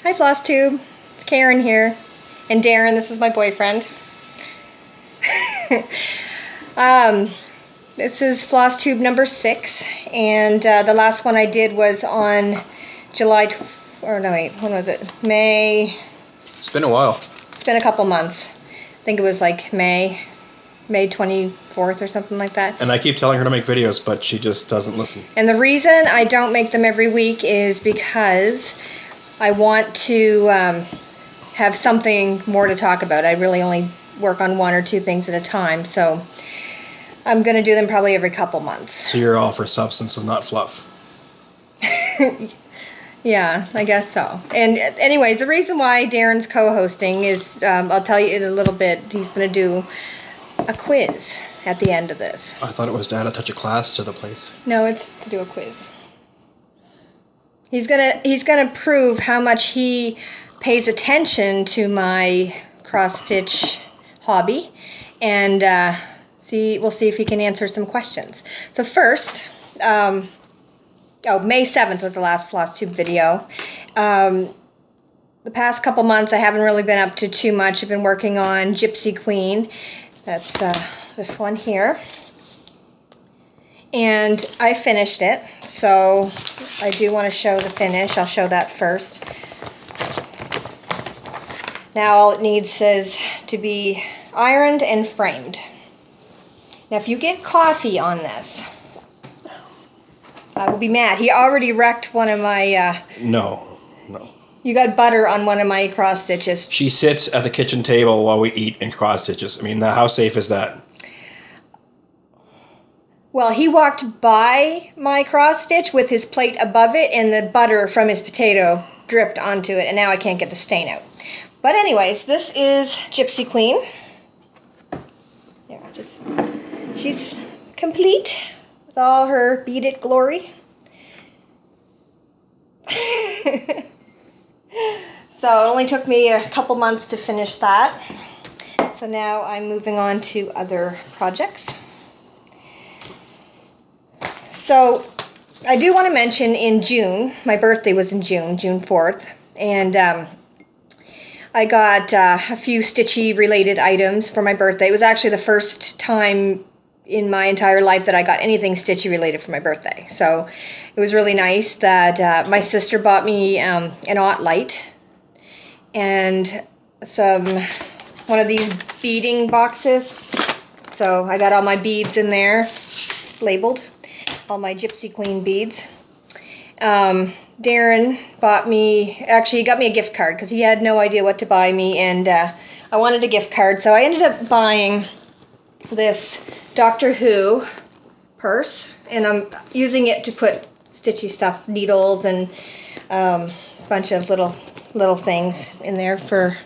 Hi Floss Tube, it's Karen here, and Darren, this is my boyfriend. This is Floss Tube number 6, and the last one I did was on when was it? May. It's been a while. It's been a couple months. I think it was like May 24th or something like that. And I keep telling her to make videos, but she just doesn't listen. And the reason I don't make them every week is because I want to have something more to talk about. I really only work on 1 or 2 things at a time, so I'm going to do them probably every couple months. So you're all for substance and not fluff. Yeah, I guess so. And anyways, the reason why Darren's co-hosting is, I'll tell you in a little bit, he's going to do a quiz at the end of this. I thought it was to add a touch of class to the place. No, it's to do a quiz. He's gonna prove how much he pays attention to my cross-stitch hobby, and we'll see if he can answer some questions. So first, May 7th was the last Floss Tube video. The past couple months I haven't really been up to too much. I've been working on Gypsy Queen. That's this one here. And I finished it, so I do want to show the finish. I'll show that first. Now all it needs is to be ironed and framed. Now if you get coffee on this, I will be mad. He already wrecked one of my... No. You got butter on one of my cross stitches. She sits at the kitchen table while we eat in cross stitches. I mean, how safe is that? Well, he walked by my cross stitch with his plate above it, and the butter from his potato dripped onto it, and now I can't get the stain out. But anyways, this is Gypsy Queen. She's complete with all her beaded glory. So it only took me a couple months to finish that. So now I'm moving on to other projects. So I do want to mention in June, my birthday was in June 4th, and I got a few stitchy related items for my birthday. It was actually the first time in my entire life that I got anything stitchy related for my birthday. So it was really nice that my sister bought me an aught light and one of these beading boxes. So I got all my beads in there, labeled. All my Gypsy Queen beads. Darren got me a gift card because he had no idea what to buy me, and I wanted a gift card, so I ended up buying this Doctor Who purse, and I'm using it to put stitchy stuff, needles, and a bunch of little things in there for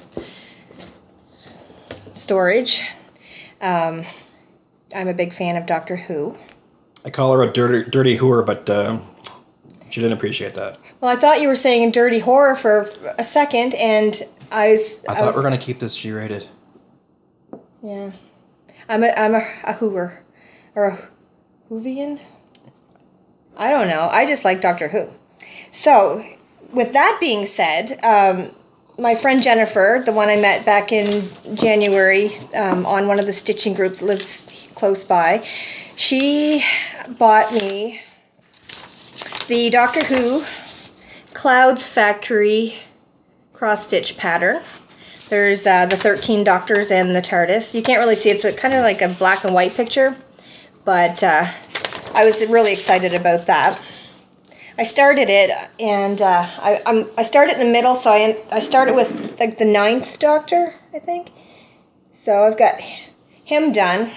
storage. I'm a big fan of Doctor Who. I call her a dirty whore, but she didn't appreciate that. Well, I thought you were saying dirty horror for a second, and I thought we're going to keep this G-rated. Yeah. I'm a hooer. Or a Whovian? I don't know. I just like Doctor Who. So, with that being said, my friend Jennifer, the one I met back in January on one of the stitching groups that lives close by, she bought me the Doctor Who Clouds Factory cross-stitch pattern. There's the 13 Doctors and the TARDIS. You can't really see it. It's kind of like a black and white picture, but I was really excited about that. I started it, and I started in the middle, so I started with like the 9th Doctor, I think. So I've got him done.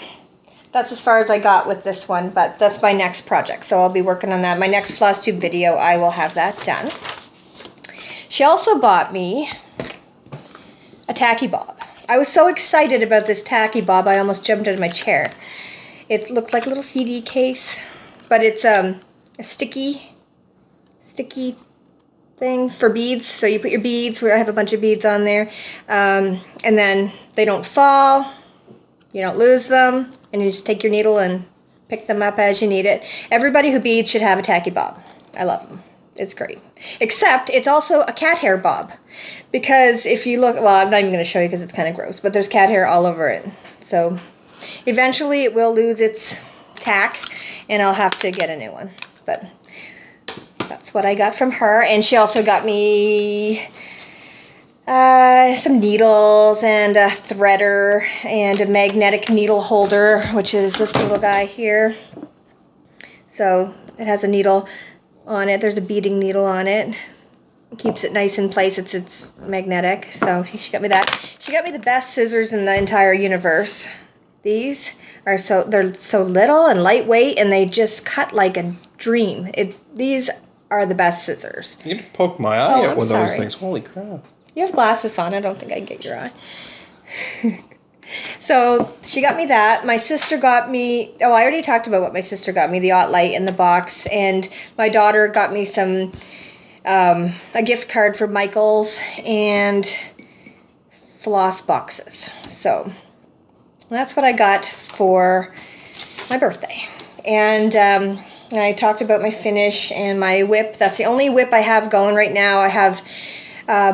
That's as far as I got with this one, but that's my next project, so I'll be working on that. My next Floss Tube video, I will have that done. She also bought me a tacky bob. I was so excited about this tacky bob, I almost jumped out of my chair. It looks like a little CD case, but it's a sticky thing for beads. So you put your beads, where I have a bunch of beads on there, and then they don't fall, you don't lose them, and you just take your needle and pick them up as you need it. Everybody who beads should have a tacky bob. I love them. It's great. Except it's also a cat hair bob. Because if you look, well, I'm not even going to show you because it's kind of gross, but there's cat hair all over it. So eventually it will lose its tack and I'll have to get a new one. But that's what I got from her. And she also got me some needles and a threader and a magnetic needle holder, which is this little guy here. So it has a needle on it. There's a beading needle on it. It keeps it nice in place. It's magnetic. So she got me that. She got me the best scissors in the entire universe. These are they're so little and lightweight, and they just cut like a dream. These are the best scissors. You can poke my eye out with those things. Holy crap. You have glasses on. I don't think I can get your eye. So she got me that. My sister got me... Oh, I already talked about what my sister got me. The Light in the box. And my daughter got me some... a gift card for Michael's and Floss boxes. So that's what I got for my birthday. And I talked about my finish and my whip. That's the only whip I have going right now. I have...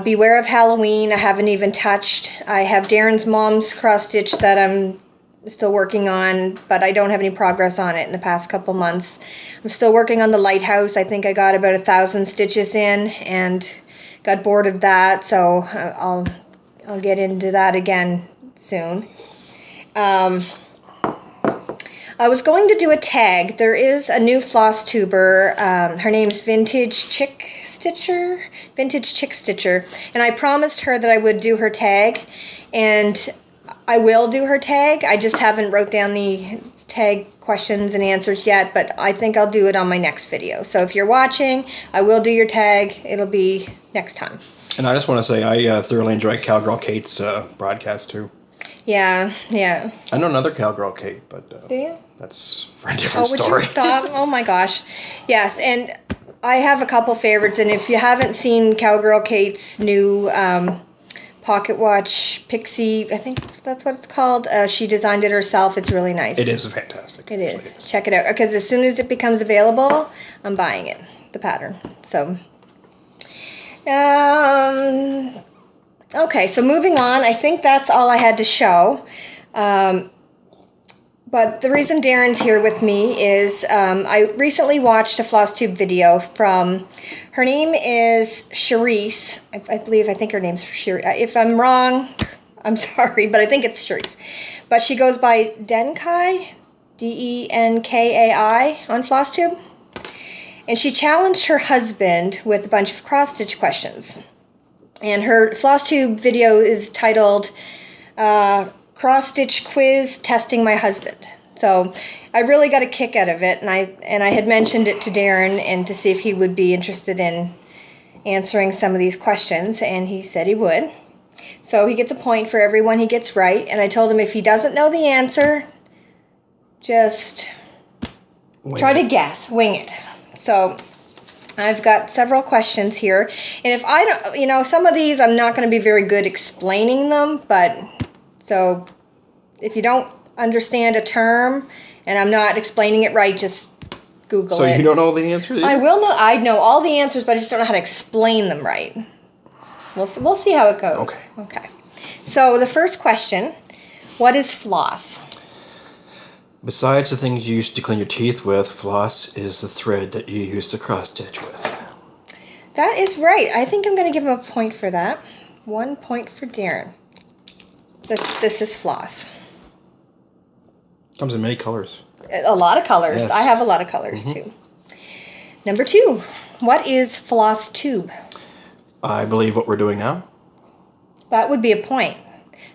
Beware of Halloween, I haven't even touched. I have Darren's mom's cross stitch that I'm still working on, but I don't have any progress on it in the past couple months. I'm still working on the lighthouse. I think I got about 1,000 stitches in and got bored of that, so I'll get into that again soon. I was going to do a tag. There is a new floss tuber. Her name's Vintage Chick Stitcher, and I promised her that I would do her tag, and I will do her tag. I just haven't wrote down the tag questions and answers yet, but I think I'll do it on my next video. So if you're watching, I will do your tag. It'll be next time. And I just want to say I thoroughly enjoyed Cowgirl Kate's broadcast too. Yeah. I know another Cowgirl Kate, but do you? That's for a different story. Would you stop? Oh my gosh. Yes, and I have a couple favorites, and if you haven't seen Cowgirl Kate's new pocket watch Pixie, I think that's what it's called. She designed it herself. It's really nice. It is fantastic. It is. Check it out, because as soon as it becomes available, I'm buying it, the pattern. So, okay, so moving on. I think that's all I had to show. But the reason Darren's here with me is I recently watched a FlossTube video from, her name is Charisse. I think her name's Charisse. If I'm wrong, I'm sorry, but I think it's Charisse. But she goes by Denkai, Denkai on FlossTube. And she challenged her husband with a bunch of cross-stitch questions. And her FlossTube video is titled... cross-stitch quiz testing my husband. So I really got a kick out of it, and I had mentioned it to Darren and to see if he would be interested in answering some of these questions, and he said he would. So he gets a point for every one he gets right, and I told him if he doesn't know the answer, just try to guess, wing it. So I've got several questions here, and if I don't, some of these I'm not going to be very good explaining them, but so if you don't understand a term and I'm not explaining it right, just Google it. So you don't know the answers? I know all the answers, but I just don't know how to explain them right. We'll see how it goes. Okay. So the first question, what is floss? Besides the things you use to clean your teeth with, floss is the thread that you use to cross-stitch with. That is right. I think I'm going to give him a point for that. 1 point for Darren. This is floss. Comes in many colors. A lot of colors. Yes. I have a lot of colors too. Number 2. What is floss tube? I believe what we're doing now. That would be a point.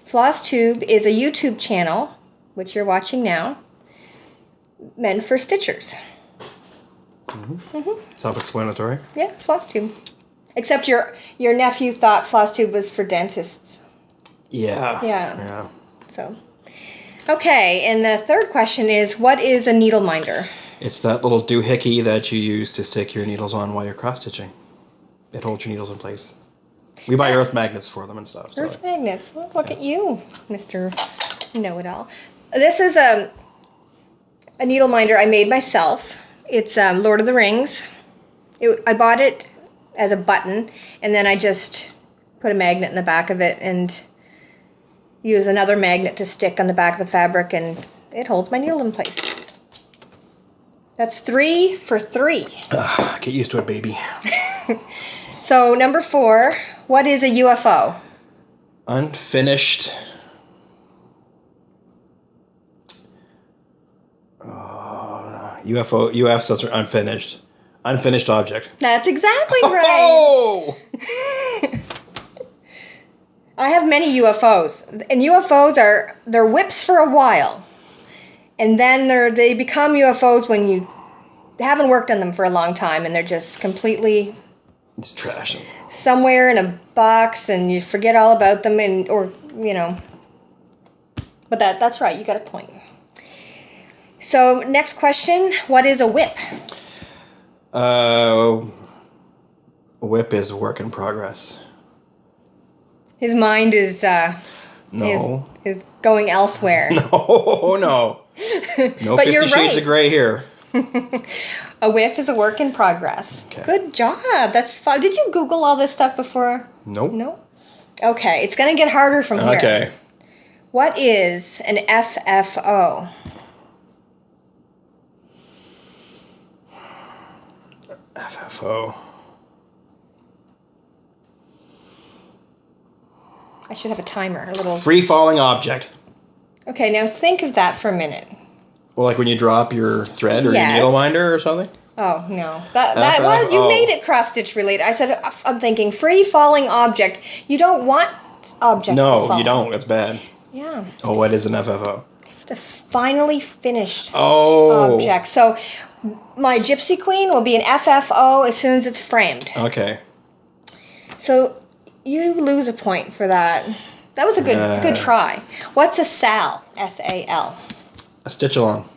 Floss tube is a YouTube channel, which you're watching now, meant for stitchers. Self-explanatory. Yeah, floss tube. Except your nephew thought floss tube was for dentists. Yeah. So, okay, and the third question is, what is a needle minder? It's that little doohickey that you use to stick your needles on while you're cross-stitching. It holds your needles in place. We buy earth magnets for them and stuff. Earth magnets. Look at you, Mr. Know-it-all. This is a needle minder I made myself. It's Lord of the Rings. I bought it as a button, and then I just put a magnet in the back of it and use another magnet to stick on the back of the fabric, and it holds my needle in place. That's 3 for 3. Get used to it, baby. So, number 4, what is a UFO? Unfinished. UF says unfinished. Unfinished object. That's exactly right. Oh! I have many UFOs. And UFOs they're whips for a while. And then they become UFOs when you haven't worked on them for a long time and they're just completely... It's trash. Somewhere in a box and you forget all about them But that's right, you got a point. So, next question, what is a whip? A whip is a work in progress. His mind is No. is going elsewhere. No. No But 50 you're Shades right. of Grey here. A whip is a work in progress. Okay. Good job. That's fun. Did you Google all this stuff before? Nope. No? Okay, it's going to get harder from here. Okay. What is an FFO? FFO. I should have a timer, a little... Free falling object. Okay, now think of that for a minute. Well, like when you drop your thread or Yes. your needle winder or something? Oh, no. That was... You FFO. made it cross-stitch related. I said, I'm thinking free falling object. You don't want objects to fall. No, you don't. That's bad. Yeah. Oh, what is an FFO? The finally finished Oh. object. So my Gypsy Queen will be an FFO as soon as it's framed. Okay. So you lose a point for that. That was a good try. What's a SAL? S-A-L. A stitch along.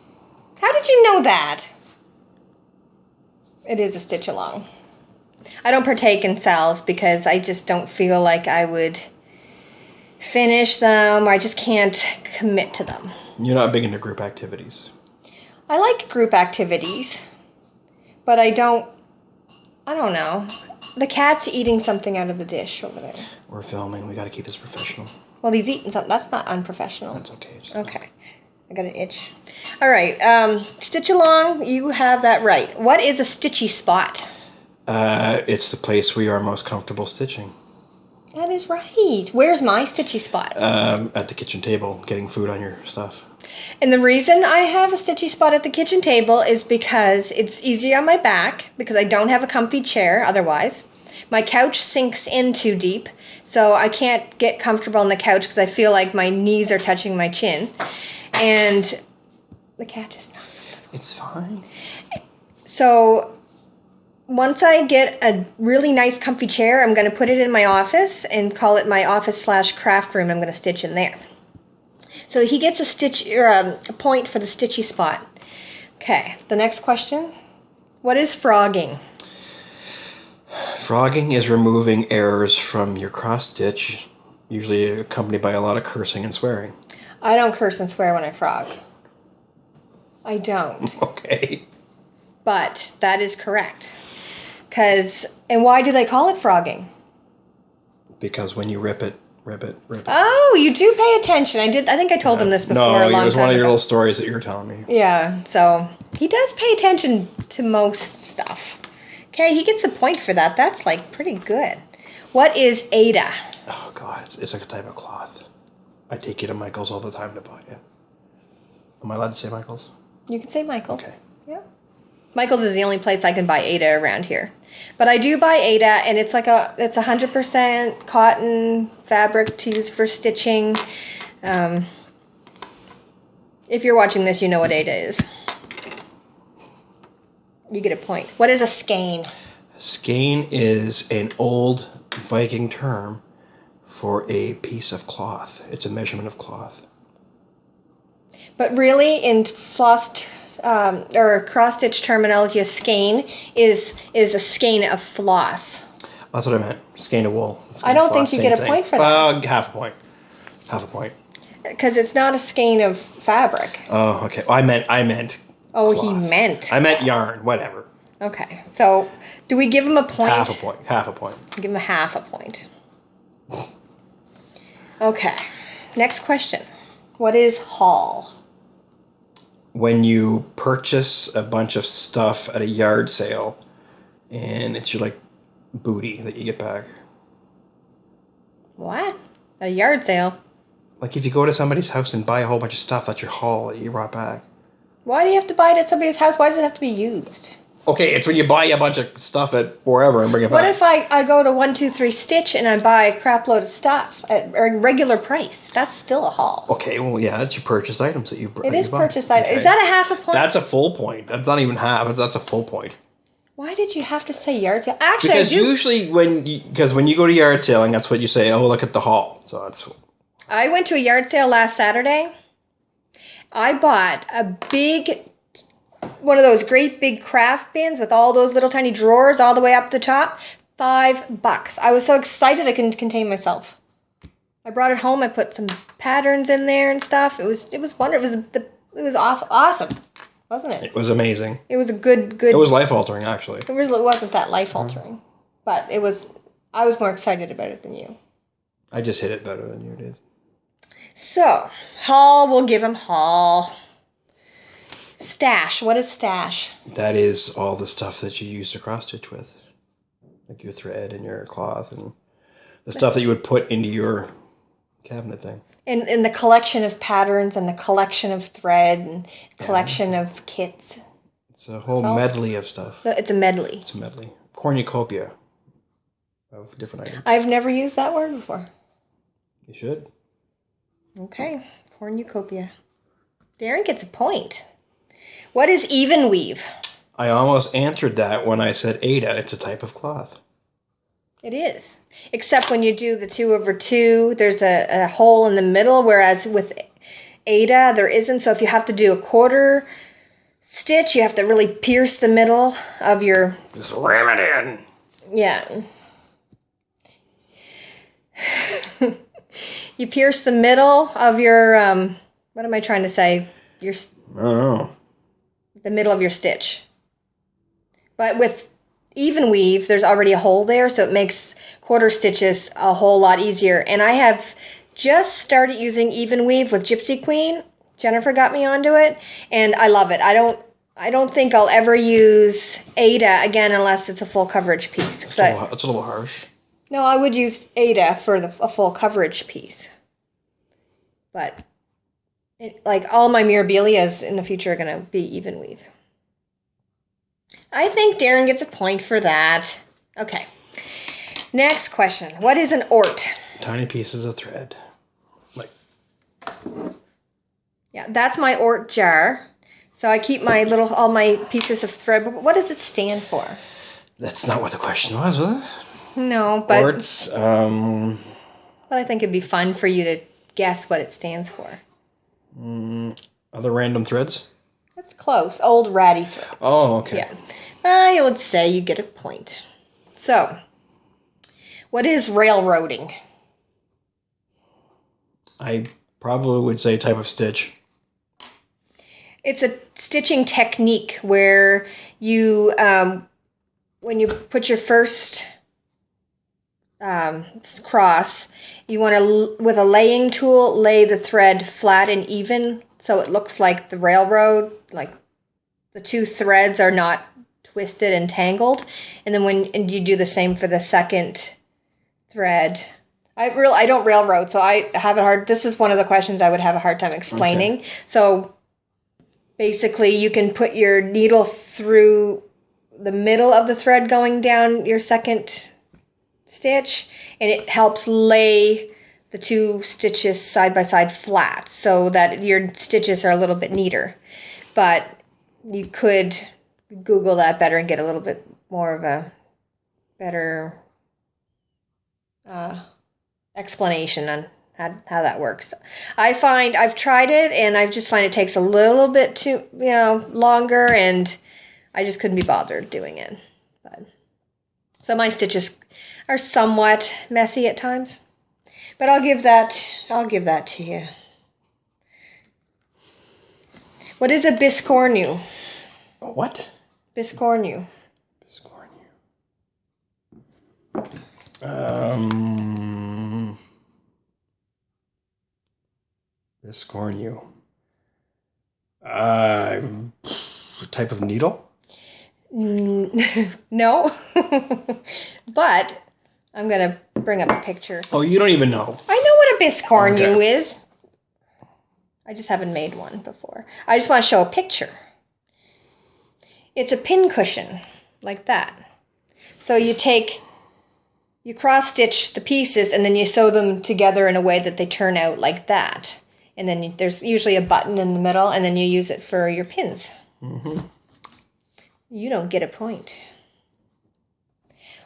How did you know that? It is a stitch along. I don't partake in SALs because I just don't feel like I would finish them, or I just can't commit to them. You're not big into group activities. I like group activities, but I don't know. The cat's eating something out of the dish over there. We're filming. We got to keep this professional. Well, he's eating something. That's not unprofessional. That's okay. Okay. I got an itch. All right. Stitch along. You have that right. What is a stitchy spot? It's the place where you are most comfortable stitching. That is right. Where's my stitchy spot? At the kitchen table, getting food on your stuff. And the reason I have a stitchy spot at the kitchen table is because it's easy on my back, because I don't have a comfy chair otherwise. My couch sinks in too deep, so I can't get comfortable on the couch because I feel like my knees are touching my chin. And the cat just knows something. It's fine. So once I get a really nice comfy chair, I'm going to put it in my office and call it my office/craft room. I'm going to stitch in there. So he gets a stitch or a point for the stitchy spot. Okay, the next question. What is frogging? Frogging is removing errors from your cross stitch, usually accompanied by a lot of cursing and swearing. I don't curse and swear when I frog. I don't. Okay. But that is correct. And why do they call it frogging? Because when you rip it. Oh, you do pay attention. I think I told him this before a long time ago. No, it was one of your little stories that you were telling me. Yeah, so he does pay attention to most stuff. Okay, he gets a point for that. That's like pretty good. What is Ada? Oh God, it's like a type of cloth. I take you to Michael's all the time to buy it. Am I allowed to say Michael's? You can say Michael's. Okay. Yeah. Michael's is the only place I can buy Ada around here. But I do buy Ada, and it's 100% cotton fabric to use for stitching. If you're watching this, you know what Ada is. You get a point. What is a skein? Skein is an old Viking term for a piece of cloth. It's a measurement of cloth. But really, in floss or cross-stitch terminology, a skein is a skein of floss. That's what I meant. Skein of wool. I don't think you get a point for that. Half a point. Half a point. Because it's not a skein of fabric. Oh, okay. Well, I meant Oh, cloth. he meant. I meant yarn. Whatever. Okay. So, do we give him a point? Half a point. Half a point. Give him a half a point. Okay. Next question. What is haul? When you purchase a bunch of stuff at a yard sale, and it's your like booty that you get back. What? A yard sale? Like if you go to somebody's house and buy a whole bunch of stuff, that's your haul that you brought back. Why do you have to buy it at somebody's house? Why does it have to be used? Okay, it's when you buy a bunch of stuff at wherever and bring it back. What if I go to 123 Stitch and I buy a crap load of stuff at a regular price? That's still a haul. Okay, well, yeah, that's your purchased items that you brought. It is purchased items. Okay. Is that a half a point? That's a full point. That's not even half. That's a full point. Why did you have to say yard sale? Actually, because usually when you go to yard selling, that's what you say. Oh, look at the haul. So that's. I went to a yard sale last Saturday. I bought a one of those great big craft bins with all those little tiny drawers all the way up the top. $5. I was so excited I couldn't contain myself. I brought it home. I put some patterns in there and stuff. It was wonderful. It was awesome, wasn't it? It was amazing. It was a good. It was life altering, actually. It wasn't that life altering, but it was. I was more excited about it than you. I just hit it better than you did. So, haul. We'll give him haul. Stash. What is stash? That is all the stuff that you use to cross stitch with. Like your thread and your cloth and the stuff that you would put into your cabinet thing. In the collection of patterns and the collection of thread and collection of kits. It's a whole medley of stuff. It's a medley. It's a medley. Cornucopia of different items. I've never used that word before. You should. Okay. Cornucopia. Darren gets a point. What is even weave? I almost answered that when I said Ada. It's a type of cloth. It is. Except when you do the 2/2, there's a hole in the middle, whereas with Ada, there isn't. So if you have to do a quarter stitch, you have to really pierce the middle of your... Just ram it in. Yeah. You pierce the middle of your... what am I trying to say? I don't know. The middle of your stitch. But with even weave, there's already a hole there, so it makes quarter stitches a whole lot easier. And I have just started using even weave with Gypsy Queen. Jennifer got me onto it, and I love it. I don't think I'll ever use Ada again unless it's a full coverage piece. It's a little harsh. No, I would use Ada for a full coverage piece. But like all my Mirabilias in the future are going to be even weave. I think Darren gets a point for that. Okay. Next question. What is an ort? Tiny pieces of thread. Yeah, that's my ort jar. So I keep all my pieces of thread. But what does it stand for? That's not what the question was it? No, but... Orts, But I think it'd be fun for you to guess what it stands for. Other random threads? That's close. Old ratty thread. Oh, okay. Yeah. I would say you get a point. So, what is railroading? I probably would say type of stitch. It's a stitching technique where you, when you put your first cross, you want to, with a laying tool, lay the thread flat and even so it looks like the railroad, like the two threads are not twisted and tangled. And then and you do the same for the second thread. I don't railroad, so I have a hard... This is one of the questions I would have a hard time explaining. Okay. So basically you can put your needle through the middle of the thread going down your second stitch, and it helps lay the two stitches side by side flat so that your stitches are a little bit neater. But you could Google that better and get a little bit more of a better explanation on how that works. I've tried it, and I just find it takes a little bit too longer, and I just couldn't be bothered doing it. So my stitches are somewhat messy at times. But I'll give that to you. What is a biscornu? What? Biscornu. Biscornu. Type of needle? No. But I'm going to bring up a picture. Oh, you don't even know. I know what a biscornu Okay. is. I just haven't made one before. I just want to show a picture. It's a pin cushion, like that. So you cross-stitch the pieces, and then you sew them together in a way that they turn out like that. And then there's usually a button in the middle, and then you use it for your pins. Mm-hmm. You don't get a point.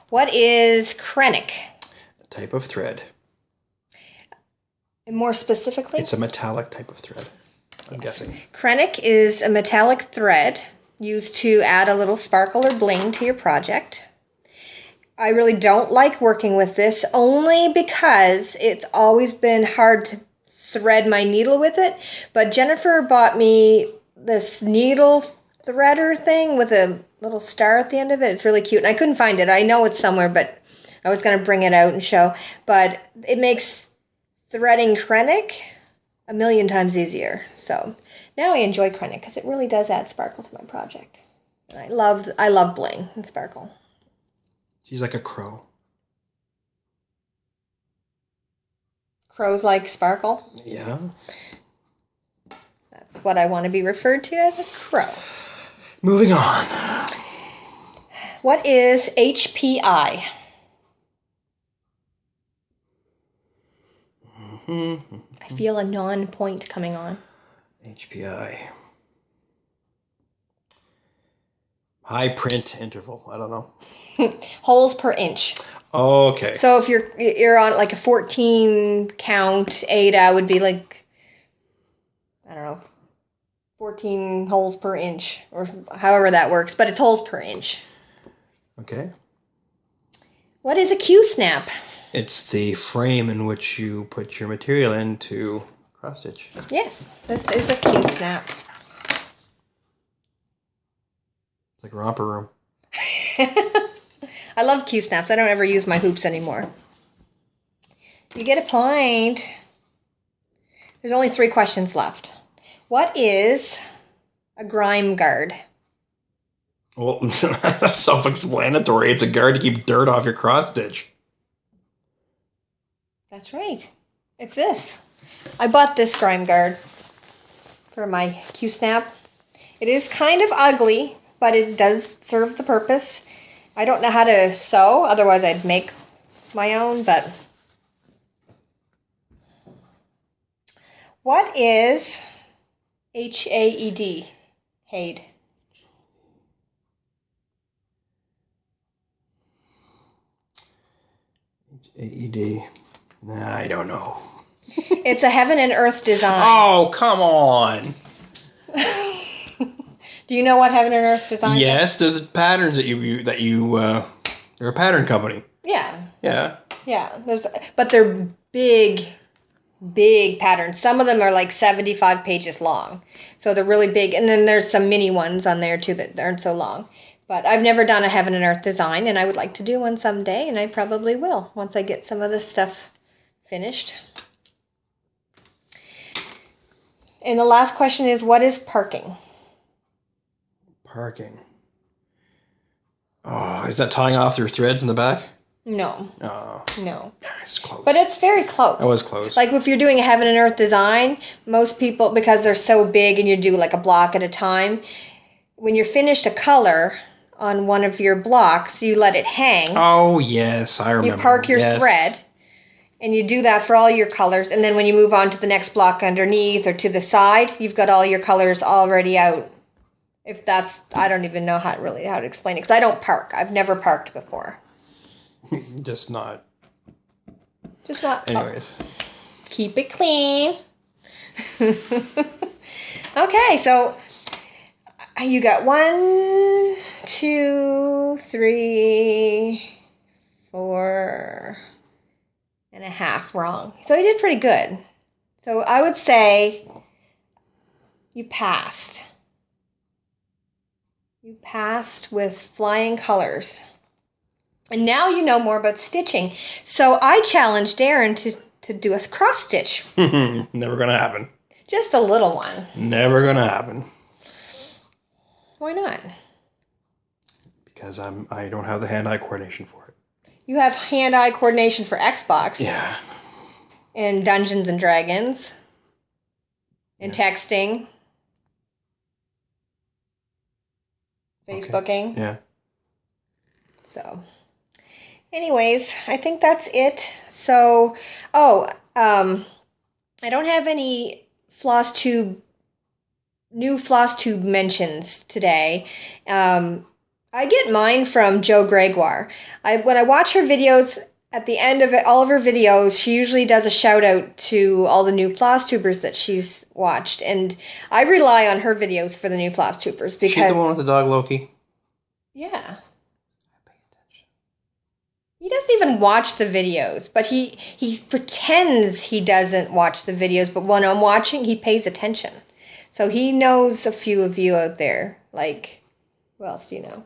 What is krennic? A type of thread. And more specifically? It's a metallic type of thread, I'm guessing. Krennic is a metallic thread used to add a little sparkle or bling to your project. I really don't like working with this only because it's always been hard to thread my needle with it. But Jennifer bought me this needle threader thing with a little star at the end of it. It's really cute. And I couldn't find it. I know it's somewhere, but I was going to bring it out and show. But it makes threading krennic a million times easier. So now I enjoy krennic because it really does add sparkle to my project. And I love bling and sparkle. She's like a crow. Crows like sparkle? Yeah. That's what I want to be referred to as a crow. Moving on. What is HPI? Mm-hmm. I feel a non-point coming on. HPI. High print interval. I don't know. Holes per inch. Okay. So if you're on like a 14 count, Ada would be like, I don't know, 14 holes per inch, or however that works, but it's holes per inch. Okay. What is a Q-snap? It's the frame in which you put your material in to cross-stitch. Yes, this is a Q-snap. It's like a romper room. I love Q-snaps. I don't ever use my hoops anymore. You get a point. There's only 3 questions left. What is a grime guard? Well, that's self-explanatory. It's a guard to keep dirt off your cross-stitch. That's right. It's this. I bought this grime guard for my Q-snap. It is kind of ugly, but it does serve the purpose. I don't know how to sew, otherwise I'd make my own, but... What is HAED? Haid. AED. Nah, I don't know. It's a heaven and earth design. Oh, come on. Do you know what heaven and earth design is? Yes, they're the patterns that you they're a pattern company. Yeah. Yeah. Yeah. But they're big patterns. Some of them are like 75 pages long. So they're really big. And then there's some mini ones on there too that aren't so long. But I've never done a heaven and earth design, and I would like to do one someday, and I probably will once I get some of this stuff finished. And the last question is, what is parking? Parking. Oh, is that tying off your threads in the back? No. Oh, No. it's close. But it's very close. That was close. Like if you're doing a heaven and earth design, most people, because they're so big and you do like a block at a time, when you're finished a color on one of your blocks, you let it hang. Oh, yes, I remember. You park your thread, and you do that for all your colors, and then when you move on to the next block underneath or to the side, you've got all your colors already out. If that's, I don't even know how to explain it, because I don't park. I've never parked before. Just not. Oh. Anyways. Keep it clean. Okay, so you got 1, 2, 3, 4 and a half wrong. So you did pretty good. So I would say you passed. You passed with flying colors. And now you know more about stitching. So I challenged Darren to do a cross stitch. Never gonna happen. Just a little one. Never gonna happen. Why not? Because I don't have the hand-eye coordination for it. You have hand-eye coordination for Xbox. Yeah. And Dungeons and Dragons. And texting. Facebooking. Okay. Yeah. So, anyways, I think that's it. So, I don't have any new floss tube mentions today. I get mine from Jo Gregoire. When I watch her videos, at the end of all of her videos, she usually does a shout out to all the new floss tubers that she's watched, and I rely on her videos for the new floss tubers because she's the one with the dog Loki. Yeah. He doesn't even watch the videos, but he pretends he doesn't watch the videos, but when I'm watching, he pays attention. So he knows a few of you out there. Like, who else do you know?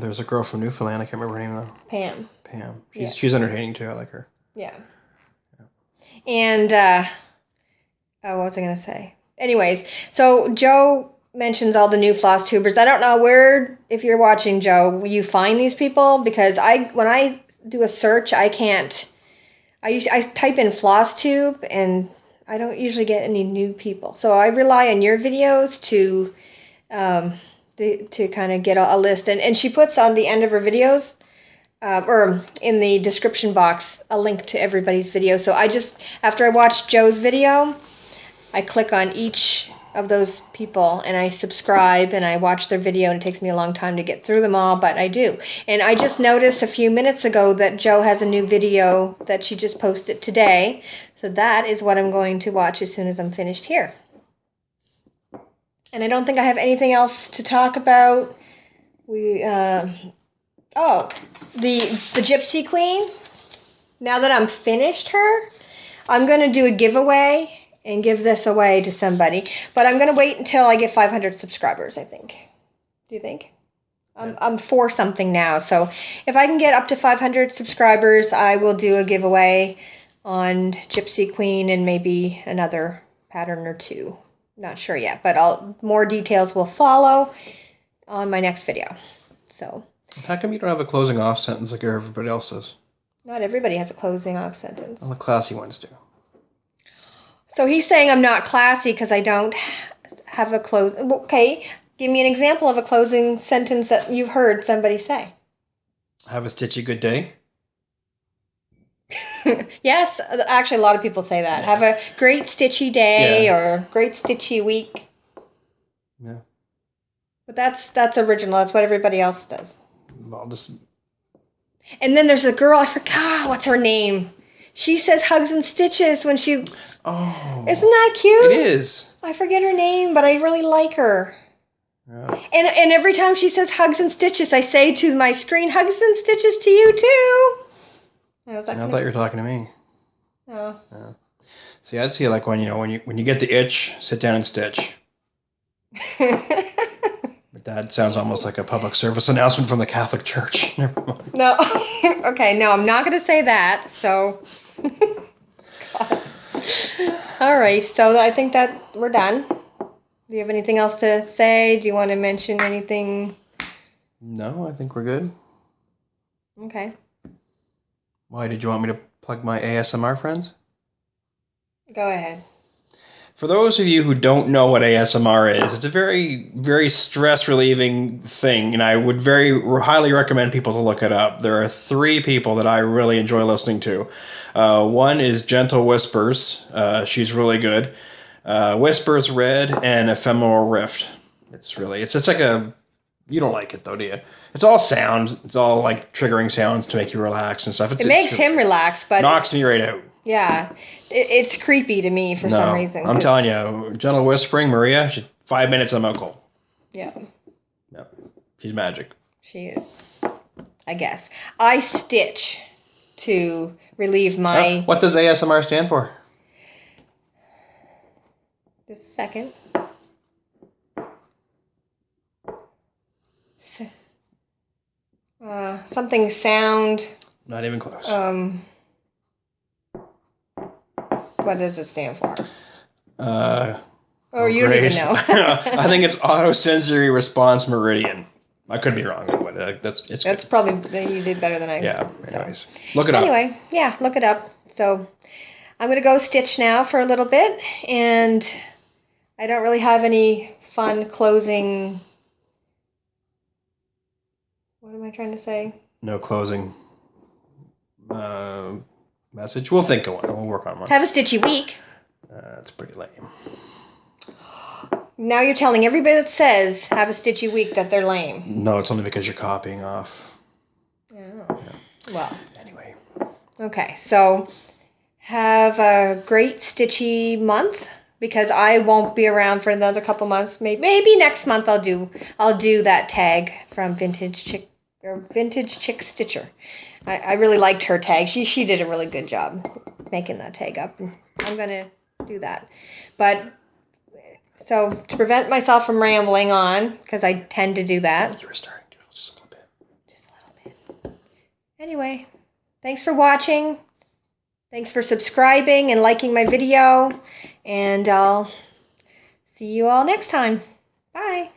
There's a girl from Newfoundland. I can't remember her name though. Pam. She's entertaining too. I like her. Yeah. And what was I going to say? Anyways, so Jo mentions all the new floss tubers. I don't know where, if you're watching, Jo, you find these people, because when I do a search, I can't. I type in floss tube and I don't usually get any new people. So I rely on your videos to kind of get a list. And she puts on the end of her videos, or in the description box, a link to everybody's video. So after I watch Jo's video, I click on each of those people and I subscribe and I watch their video, and it takes me a long time to get through them all, but I do. And I just noticed a few minutes ago that Jo has a new video that she just posted today. So that is what I'm going to watch as soon as I'm finished here. And I don't think I have anything else to talk about. The Gypsy Queen. Now that I'm finished her, I'm going to do a giveaway and give this away to somebody. But I'm going to wait until I get 500 subscribers, I think. Do you think? I'm for something now. So if I can get up to 500 subscribers, I will do a giveaway on Gypsy Queen and maybe another pattern or two. Not sure yet, but more details will follow on my next video. So. How come you don't have a closing off sentence like everybody else does? Not everybody has a closing off sentence. Well, the classy ones do. So he's saying I'm not classy because I don't have a close. Okay, give me an example of a closing sentence that you've heard somebody say. Have a stitchy good day. Yes, actually a lot of people say that. Yeah. Have a great stitchy day or great stitchy week. Yeah. But that's original. That's what everybody else does. Well, And then there's a girl, I forgot what's her name. She says hugs and stitches when she... Oh. Isn't that cute? It is. I forget her name, but I really like her. Yeah. And every time she says hugs and stitches, I say to my screen, hugs and stitches to you too. I thought you were talking to me. Oh. Yeah. See, I'd see like when you get the itch, sit down and stitch. But that sounds almost like a public service announcement from the Catholic Church. Never mind. No. Okay, no, I'm not going to say that. So. All right, so I think that we're done. Do you have anything else to say? Do you want to mention anything? No, I think we're good. Okay. Why did you want me to plug my ASMR friends? Go ahead. For those of you who don't know what ASMR is, it's a very, very stress-relieving thing, and I would very highly recommend people to look it up. There are 3 people that I really enjoy listening to. One is Gentle Whispers. She's really good. Whispers Red and Ephemeral Rift. It's like a... You don't like it, though, do you? It's all sound. It's all, like, triggering sounds to make you relax and stuff. It makes him relax, but... Knocks me right out. Yeah. It's creepy to me for some reason. I'm telling you, Gentle Whispering, Maria, 5 minutes and I'm out cold. Yeah. Yep. She's magic. She is. I guess. I stitch to relieve my... What does ASMR stand for? Just a second. something sound. Not even close. What does it stand for? Or you don't even know. I think it's autosensory response meridian. I could be wrong, but that's probably, you did better than I. Yeah. Anyways, look it up. Anyway, yeah, look it up. So I'm gonna go stitch now for a little bit, and I don't really have any fun closing. What am I trying to say? No closing message. We'll think of one. We'll work on one. Have a stitchy week. That's pretty lame. Now you're telling everybody that says have a stitchy week that they're lame. No, it's only because you're copying off. Oh. Yeah. Well. Anyway. Okay, so have a great stitchy month, because I won't be around for another couple months. Maybe next month I'll do that tag from Vintage Chick Stitcher. I really liked her tag. She did a really good job making that tag up. I'm gonna do that, but. So, to prevent myself from rambling on, because I tend to do that. You were starting to just a little bit. Just a little bit. Anyway, thanks for watching. Thanks for subscribing and liking my video. And I'll see you all next time. Bye.